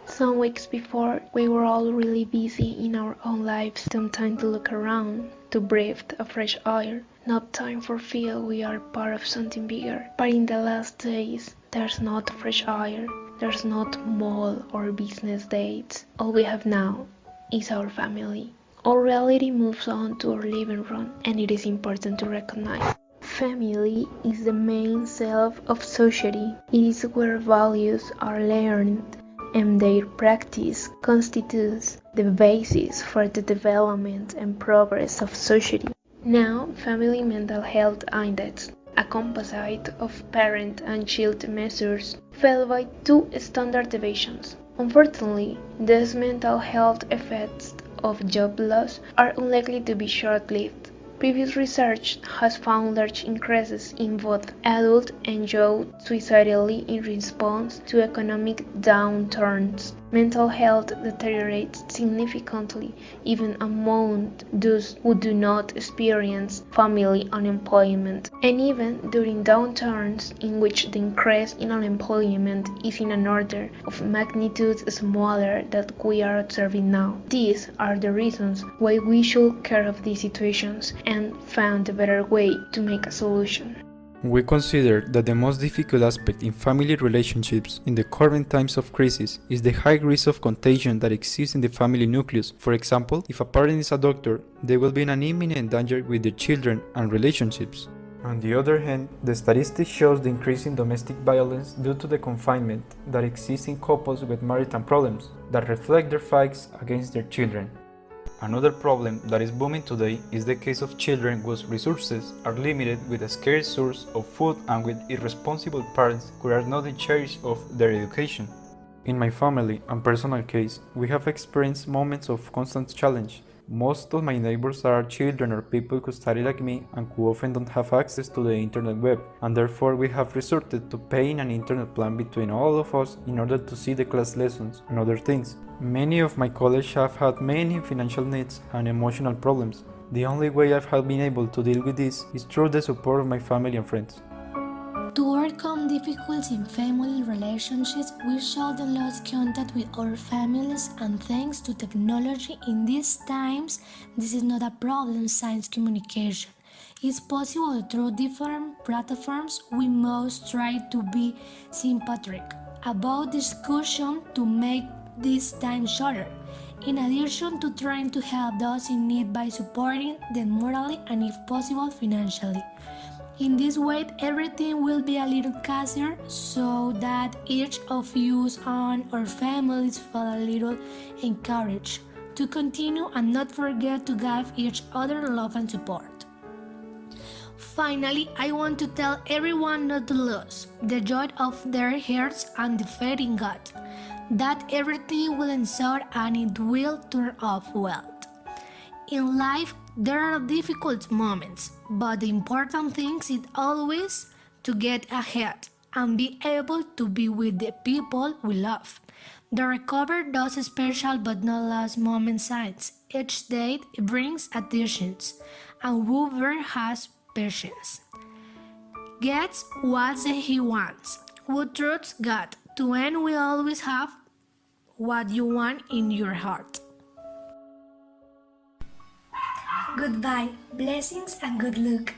Some weeks before, we were all really busy in our own lives. Some time to look around, to breathe a fresh air. Not time for feel we are part of something bigger. But in the last days, there's not fresh air. There's not mall or business dates. All we have now is our family. Our reality moves on to our living room, and it is important to recognize. Family is the main self of society. It is where values are learned, and their practice constitutes the basis for the development and progress of society. Now, Family Mental Health Index, a composite of parent and child measures, fell by two standard deviations. Unfortunately, these mental health effects of job loss are unlikely to be short-lived. Previous research has found large increases in both adult and youth suicidality in response to economic downturns. Mental health deteriorates significantly even among those who do not experience family unemployment, and even during downturns in which the increase in unemployment is in an order of magnitude smaller than we are observing now. These are the reasons why we should care of these situations and find a better way to make a solution. We consider that the most difficult aspect in family relationships in the current times of crisis is the high risk of contagion that exists in the family nucleus. For example, if a parent is a doctor, they will be in an imminent danger with their children and relationships. On the other hand, the statistics shows the increase in domestic violence due to the confinement that exists in couples with marital problems that reflect their fights against their children. Another problem that is booming today is the case of children whose resources are limited with a scarce source of food and with irresponsible parents who are not in charge of their education. In my family and personal case, we have experienced moments of constant challenge. Most of my neighbors are children or people who study like me and who often don't have access to the internet web, and therefore we have resorted to paying an internet plan between all of us in order to see the class lessons and other things. Many of my colleagues have had many financial needs and emotional problems. The only way I've been able to deal with this is through the support of my family and friends. To overcome difficulties in family relationships, we should lose contact with our families, and thanks to technology in these times, this is not a problem since communication is possible through different platforms. We must try to be sympathetic about discussion to make this time shorter, in addition to trying to help those in need by supporting them morally and if possible financially. In this way, everything will be a little easier so that each of you and our families feel a little encouraged to continue and not forget to give each other love and support. Finally, I want to tell everyone not to lose the joy of their hearts and the faith in God, that everything will ensure and it will turn out well. In life, there are difficult moments, but the important thing is always to get ahead and be able to be with the people we love. The recover those special but not last moment signs. Each day brings additions, and whoever has patience gets what he wants. Who trusts God? To end, we always have what you want in your heart. Goodbye, blessings and good luck.